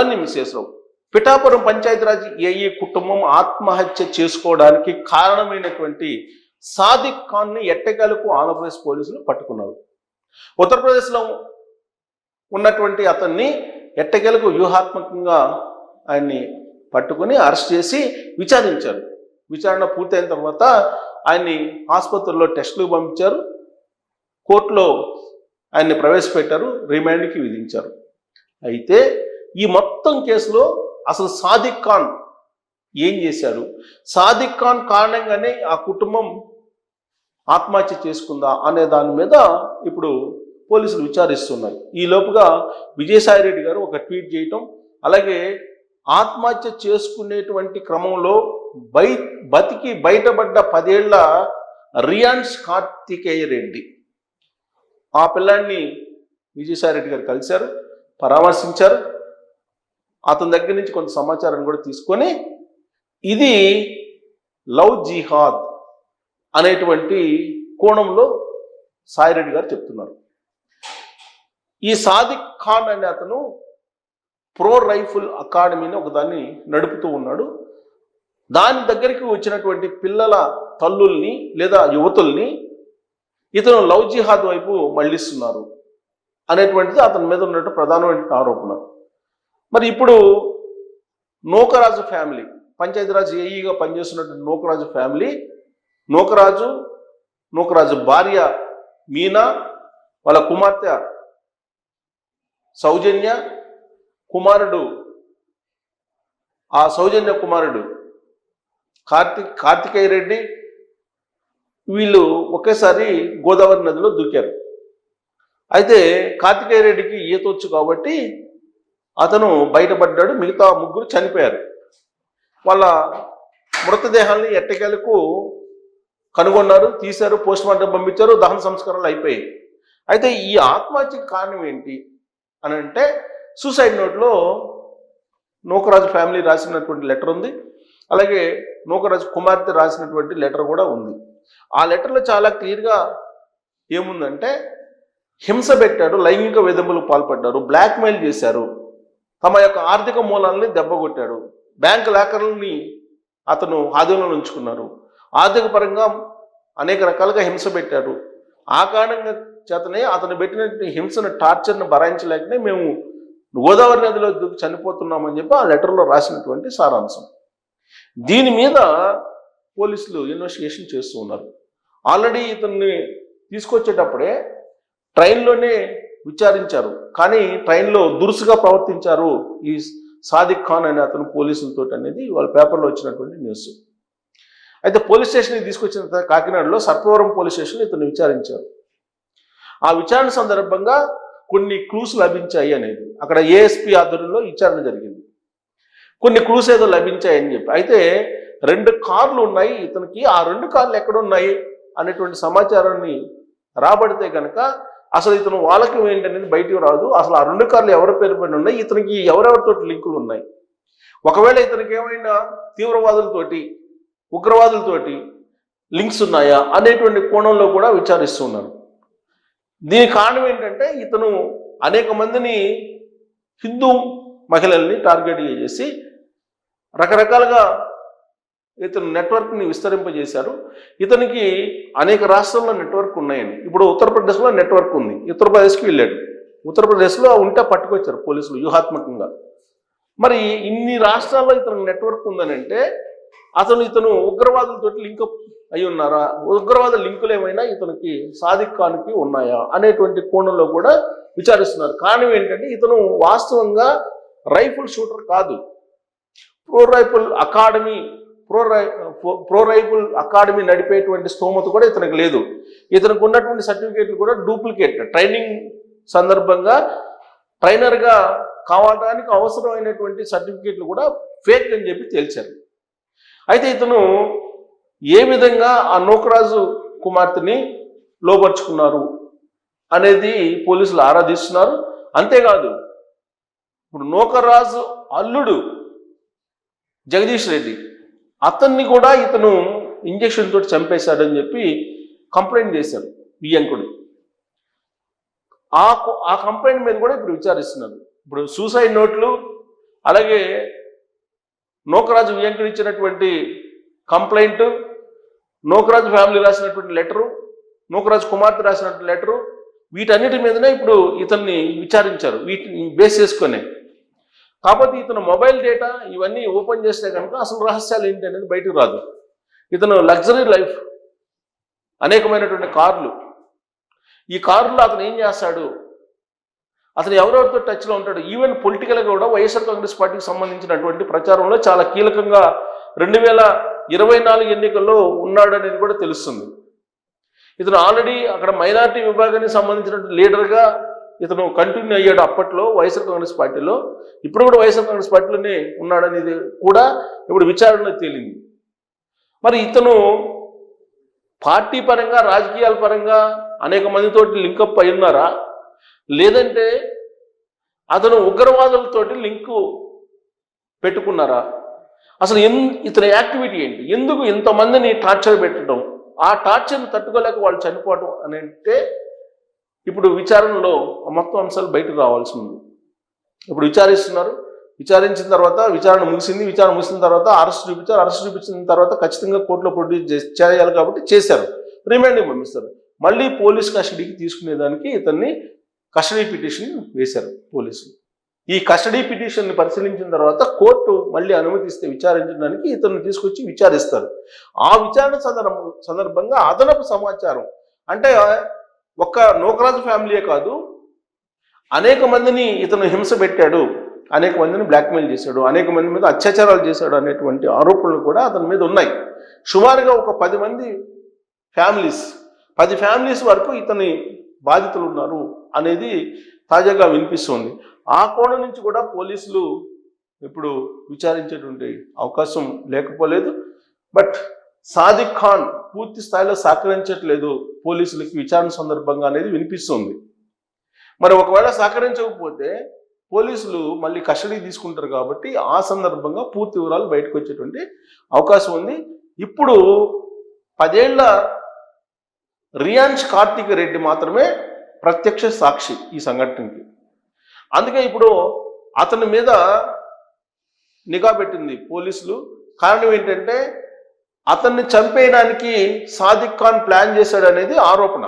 అలానే మిసేశ్వరరావు. పిఠాపురం పంచాయతీరాజ్ ఏఈ కుటుంబం ఆత్మహత్య చేసుకోవడానికి కారణమైనటువంటి సాదిక్ ఖాన్ని ఎట్టకేలకు ఆంధ్రప్రదేశ్ పోలీసులు పట్టుకున్నారు. ఉత్తరప్రదేశ్లో ఉన్నటువంటి అతన్ని ఎట్టకేలకు వ్యూహాత్మకంగా ఆయన్ని పట్టుకుని అరెస్ట్ చేసి విచారించారు. విచారణ పూర్తయిన తర్వాత ఆయన్ని ఆసుపత్రిలో టెస్టులు పంపించారు, కోర్టులో ఆయన్ని ప్రవేశపెట్టారు, రిమాండ్కి విధించారు. అయితే ఈ మొత్తం కేసులో అసలు సాదిక్ ఖాన్ ఏం చేశాడు, సాదిక్ ఖాన్ కారణంగానే ఆ కుటుంబం ఆత్మహత్య చేసుకుందా అనే దాని మీద ఇప్పుడు పోలీసులు విచారిస్తున్నారు. ఈ లోపుగా విజయసాయిరెడ్డి గారు ఒక ట్వీట్ చేయటం, అలాగే ఆత్మహత్య చేసుకునేటువంటి క్రమంలో బతికి బయటపడ్డ 10 ఏళ్ల రియాన్స్ కార్తికేయ రెడ్డి, ఆ పిల్లాన్ని విజయసాయిరెడ్డి గారు కలిశారు, పరామర్శించారు. అతని దగ్గర నుంచి కొంత సమాచారాన్ని కూడా తీసుకొని ఇది లవ్ జిహాద్ అనేటువంటి కోణంలో సాయిరెడ్డి గారు చెప్తున్నారు. ఈ సాదిక్ ఖాన్ అనే అతను ప్రో రైఫిల్ అకాడమీని ఒకదాన్ని నడుపుతూ ఉన్నాడు. దాని దగ్గరికి వచ్చినటువంటి పిల్లల తల్లుల్ని లేదా యువతుల్ని ఇతను లవ్ జిహాద్ వైపు మళ్లిస్తున్నారు అనేటువంటిది అతని మీద ఉన్నట్టు ప్రధానమైన ఆరోపణ. మరి ఇప్పుడు నూకరాజు ఫ్యామిలీ, పంచాయతీరాజ్ ఏఈగా పనిచేస్తున్నటువంటి నూకరాజు ఫ్యామిలీ, నూకరాజు భార్య మీనా, వాళ్ళ కుమార్తె సౌజన్య, సౌజన్య కుమారుడు కార్తికేయ రెడ్డి, వీళ్ళు ఒకేసారి గోదావరి నదిలో దూకారు. అయితే కార్తికేయ రెడ్డికి ఈతొచ్చు కాబట్టి అతను బయటపడ్డాడు, మిగతా 3 చనిపోయారు. వాళ్ళ మృతదేహాన్ని ఎట్టకేలకు కనుగొన్నారు, తీశారు, పోస్ట్మార్టం పంపించారు, దహన సంస్కారాలు అయిపోయాయి. అయితే ఈ ఆత్మహత్యకు కారణం ఏంటి అని అంటే సూసైడ్ నోట్లో నూకరాజు ఫ్యామిలీ రాసినటువంటి లెటర్ ఉంది, అలాగే నూకరాజు కుమార్తె రాసినటువంటి లెటర్ కూడా ఉంది. ఆ లెటర్లో చాలా క్లియర్గా ఏముందంటే హింస పెట్టాడు, లైంగిక వేధింపులకు పాల్పడ్డారు, బ్లాక్మెయిల్ చేశారు, తమ యొక్క ఆర్థిక మూలాలని దెబ్బకొట్టాడు, బ్యాంకు లాకర్లని అతను ఆధీనంలో ఉంచుకున్నారు, ఆర్థిక పరంగా అనేక రకాలుగా హింస పెట్టాడు. ఆ కారణంగా చేతనే అతను పెట్టిన హింసను, టార్చర్ను భరాయించలేకనే మేము గోదావరి నదిలో దూకి చనిపోతున్నామని చెప్పి ఆ లెటర్లో రాసినటువంటి సారాంశం. దీని మీద పోలీసులు ఇన్వెస్టిగేషన్ చేస్తూ ఉన్నారు. ఆల్రెడీ ఇతన్ని తీసుకొచ్చేటప్పుడే ట్రైన్లోనే విచారించారు, కానీ ట్రైన్లో దురుసుగా ప్రవర్తించారు ఈ సాదిక్ ఖాన్ అనే అతను పోలీసులతో అనేది వాళ్ళ పేపర్లో వచ్చినటువంటి న్యూస్. అయితే పోలీస్ స్టేషన్కి తీసుకొచ్చిన తర్వాత కాకినాడలో సర్పవరం పోలీస్ స్టేషన్లో ఇతను విచారించారు. ఆ విచారణ సందర్భంగా కొన్ని క్లూస్ లభించాయి అనేది అక్కడ ఏఎస్పీ ఆధ్వర్యంలో విచారణ జరిగింది. కొన్ని క్లూస్ ఏదో లభించాయని చెప్పి, అయితే 2 కార్లు ఉన్నాయి ఇతనికి, ఆ 2 కార్లు ఎక్కడున్నాయి అనేటువంటి సమాచారాన్ని రాబడితే కనుక అసలు ఇతను వాళ్ళకి ఏంటనేది బయటకు రాదు. అసలు ఆ 2 కార్లు ఎవరి పేరు పైన ఉన్నాయి, ఇతనికి ఎవరెవరితో లింకులు ఉన్నాయి, ఒకవేళ ఇతనికి ఏమైనా తీవ్రవాదులతోటి ఉగ్రవాదులతోటి లింక్స్ ఉన్నాయా అనేటువంటి కోణంలో కూడా విచారిస్తున్నారు. దీనికి కారణం ఏంటంటే ఇతను అనేక మందిని హిందూ మహిళల్ని టార్గెట్ చేసి రకరకాలుగా ఇతను నెట్వర్క్ని విస్తరింపజేశారు. ఇతనికి అనేక రాష్ట్రాల్లో నెట్వర్క్ ఉన్నాయని, ఇప్పుడు ఉత్తరప్రదేశ్లో నెట్వర్క్ ఉంది, ఉత్తరప్రదేశ్కి వెళ్ళాడు, ఉత్తరప్రదేశ్లో ఉంటే పట్టుకొచ్చారు పోలీసులు వ్యూహాత్మకంగా. మరి ఇన్ని రాష్ట్రాల్లో ఇతనికి నెట్వర్క్ ఉందని అంటే ఇతను ఉగ్రవాదులతో లింకప్ అయి ఉన్నారా, ఉగ్రవాద లింకులు ఏమైనా ఇతనికి సాదిక్ ఖాన్కి ఉన్నాయా అనేటువంటి కోణంలో కూడా విచారిస్తున్నారు. కారణం ఏంటంటే ఇతను వాస్తవంగా రైఫిల్ షూటర్ కాదు, ప్రో రైఫిల్ అకాడమీ నడిపేటువంటి స్తోమత కూడా ఇతనికి లేదు. ఇతనికి ఉన్నటువంటి సర్టిఫికేట్లు కూడా డూప్లికేట్, ట్రైనింగ్ సందర్భంగా ట్రైనర్గా కావడానికి అవసరమైనటువంటి సర్టిఫికేట్లు కూడా ఫేక్ అని చెప్పి తేల్చారు. అయితే ఇతను ఏ విధంగా ఆ నూకరాజు కుమార్తెని లోపరుచుకున్నారు అనేది పోలీసులు ఆరాధిస్తున్నారు. అంతేకాదు ఇప్పుడు నూకరాజు అల్లుడు జగదీష్ రెడ్డి, అతన్ని కూడా ఇతను ఇంజక్షన్ తోటి చంపేశాడని చెప్పి కంప్లైంట్ చేశారు వియ్యంకుడు. ఆ కంప్లైంట్ మీద కూడా ఇప్పుడు విచారిస్తున్నారు. ఇప్పుడు సూసైడ్ నోట్లు, అలాగే నూకరాజు వెంకట ఇచ్చినటువంటి కంప్లైంట్, నూకరాజు ఫ్యామిలీ రాసినటువంటి లెటరు, నూకరాజు కుమార్తె రాసినటువంటి లెటరు, వీటన్నిటి మీదనే ఇప్పుడు ఇతన్ని విచారించారు, వీటిని బేస్ చేసుకొని. కాబట్టి ఇతను మొబైల్ డేటా ఇవన్నీ ఓపెన్ చేస్తే కనుక అసలు రహస్యాలు ఏంటి అనేది బయటకు రాదు. ఇతను లగ్జరీ లైఫ్, అనేకమైనటువంటి కార్లు, ఈ కారులో అతను ఏం చేస్తాడు, అతను ఎవరెవరితో టచ్లో ఉంటాడు, ఈవెన్ పొలిటికల్గా కూడా వైఎస్ఆర్ కాంగ్రెస్ పార్టీకి సంబంధించినటువంటి ప్రచారంలో చాలా కీలకంగా 2024 ఎన్నికల్లో ఉన్నాడు అనేది కూడా తెలుస్తుంది. ఇతను ఆల్రెడీ అక్కడ మైనారిటీ విభాగానికి సంబంధించిన లీడర్గా ఇతను కంటిన్యూ అయ్యాడు అప్పట్లో వైఎస్ఆర్ కాంగ్రెస్ పార్టీలో. ఇప్పుడు కూడా వైఎస్ఆర్ కాంగ్రెస్ పార్టీలోనే ఉన్నాడనేది కూడా ఇప్పుడు విచారణలో తేలింది. మరి ఇతను పార్టీ పరంగా, రాజకీయాల పరంగా అనేక మందితోటి లింకప్ అయి ఉన్నారా, లేదంటే అతను ఉగ్రవాదులతోటి లింకు పెట్టుకున్నారా, అసలు ఇతని యాక్టివిటీ ఏంటి, ఎందుకు ఇంతమందిని టార్చర్ పెట్టడం, ఆ టార్చర్ని తట్టుకోలేక వాళ్ళు చనిపోవడం అని అంటే ఇప్పుడు విచారణలో మొత్తం అంశాలు బయటకు రావాల్సి ఉంది. ఇప్పుడు విచారిస్తున్నారు, విచారించిన తర్వాత విచారణ ముగిసిన తర్వాత అరెస్ట్ చూపించారు, అరెస్ట్ చూపించిన తర్వాత ఖచ్చితంగా కోర్టులో ప్రొడ్యూస్ చేయాలి కాబట్టి చేశారు, రిమాండ్కి పంపిస్తారు. మళ్ళీ పోలీస్ కస్టడీకి తీసుకునేదానికి ఇతన్ని కస్టడీ పిటిషన్ వేశారు పోలీసులు. ఈ కస్టడీ పిటిషన్ని పరిశీలించిన తర్వాత కోర్టు మళ్ళీ అనుమతిస్తే విచారించడానికి ఇతన్ని తీసుకొచ్చి విచారిస్తారు. ఆ విచారణ సందర్భంగా అదనపు సమాచారం, అంటే ఒక్క నూకరాజు ఫ్యామిలీయే కాదు, అనేక మందిని ఇతను హింస పెట్టాడు, అనేక మందిని బ్లాక్మెయిల్ చేశాడు, అనేక మంది మీద అత్యాచారాలు చేశాడు అనేటువంటి ఆరోపణలు కూడా అతని మీద ఉన్నాయి. సుమారుగా ఒక 10 ఫ్యామిలీస్ వరకు ఇతని బాధితులు ఉన్నారు అనేది తాజాగా వినిపిస్తుంది. ఆ కోణం నుంచి కూడా పోలీసులు ఇప్పుడు విచారించేటువంటి అవకాశం లేకపోలేదు. బట్ సాదిక్ ఖాన్ పూర్తి స్థాయిలో సహకరించట్లేదు పోలీసులకి విచారణ సందర్భంగా అనేది వినిపిస్తుంది. మరి ఒకవేళ సహకరించకపోతే పోలీసులు మళ్ళీ కస్టడీ తీసుకుంటారు కాబట్టి ఆ సందర్భంగా పూర్తి వివరాలు బయటకు వచ్చేటువంటి అవకాశం ఉంది. ఇప్పుడు 10 ఏళ్ల రియాన్స్ కార్తిక్ రెడ్డి మాత్రమే ప్రత్యక్ష సాక్షి ఈ సంఘటనకి. అందుకే ఇప్పుడు అతని మీద నిఘా పెట్టింది పోలీసులు. కారణం ఏంటంటే అతన్ని చంపేయడానికి సాదిక్ ఖాన్ ప్లాన్ చేశాడు అనేది ఆరోపణ.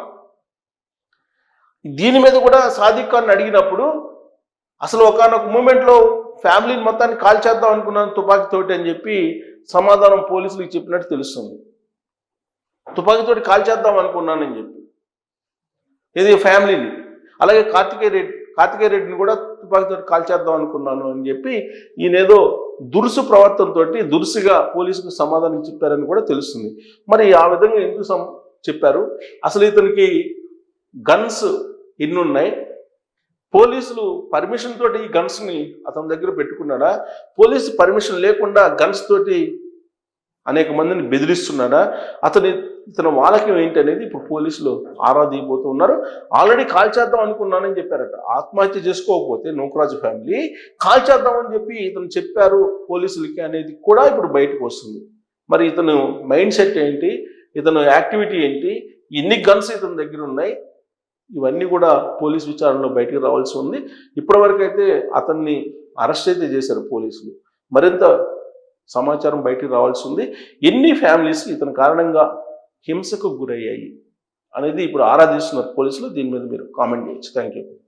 దీని మీద కూడా సాదిక్ ఖాన్ అడిగినప్పుడు అసలు ఒకానొక మూమెంట్లో ఫ్యామిలీని మొత్తాన్ని కాల్ చేద్దాం అనుకున్నాను తుపాకీతోటి అని చెప్పి సమాధానం పోలీసులకు చెప్పినట్టు తెలుస్తుంది. తుపాకీతోటి కాల్ చేద్దాం అనుకున్నానని చెప్పి, ఇది ఫ్యామిలీని. అలాగే కార్తికేయ రెడ్డిని కూడా తుపాకీతోటి కాల్ చేద్దాం అనుకున్నాను అని చెప్పి ఈయనేదో దురుసు ప్రవర్తనతో దురుసుగా పోలీసుకు సమాధానం చెప్పారని కూడా తెలుస్తుంది. మరి ఆ విధంగా ఎందుకు చెప్పారు, అసలు ఇతనికి గన్స్ ఎన్ని ఉన్నాయి, పోలీసులు పర్మిషన్ తోటి ఈ గన్స్ని అతని దగ్గర పెట్టుకున్నాడా, పోలీసు పర్మిషన్ లేకుండా గన్స్ తోటి అనేక మందిని బెదిరిస్తున్నాడా, ఇతను వాలకం ఏంటి అనేది ఇప్పుడు పోలీసులు ఆరా తీయబోతూ ఉన్నారు. ఆల్రెడీ కాల్ చేద్దాం అనుకున్నానని చెప్పారట. ఆత్మహత్య చేసుకోకపోతే నూకరాజు ఫ్యామిలీ కాల్ చేద్దామని చెప్పి ఇతను చెప్పారు పోలీసులకి అనేది కూడా ఇప్పుడు బయటకు వస్తుంది. మరి ఇతను మైండ్ సెట్ ఏంటి, ఇతను యాక్టివిటీ ఏంటి, ఎన్ని గన్స్ ఇతని దగ్గర ఉన్నాయి, ఇవన్నీ కూడా పోలీస్ విచారణలో బయటికి రావాల్సి ఉంది. ఇప్పటివరకు అయితే అతన్ని అరెస్ట్ అయితే చేశారు పోలీసులు. మరింత సమాచారం బయటికి రావాల్సి ఉంది. ఎన్ని ఫ్యామిలీస్ ఇతని కారణంగా హింసకు గురయ్యాయి అనేది ఇప్పుడు ఆరాధిస్తున్నారు పోలీసులు. దీని మీద మీరు కామెంట్ చేయొచ్చు. Thank you.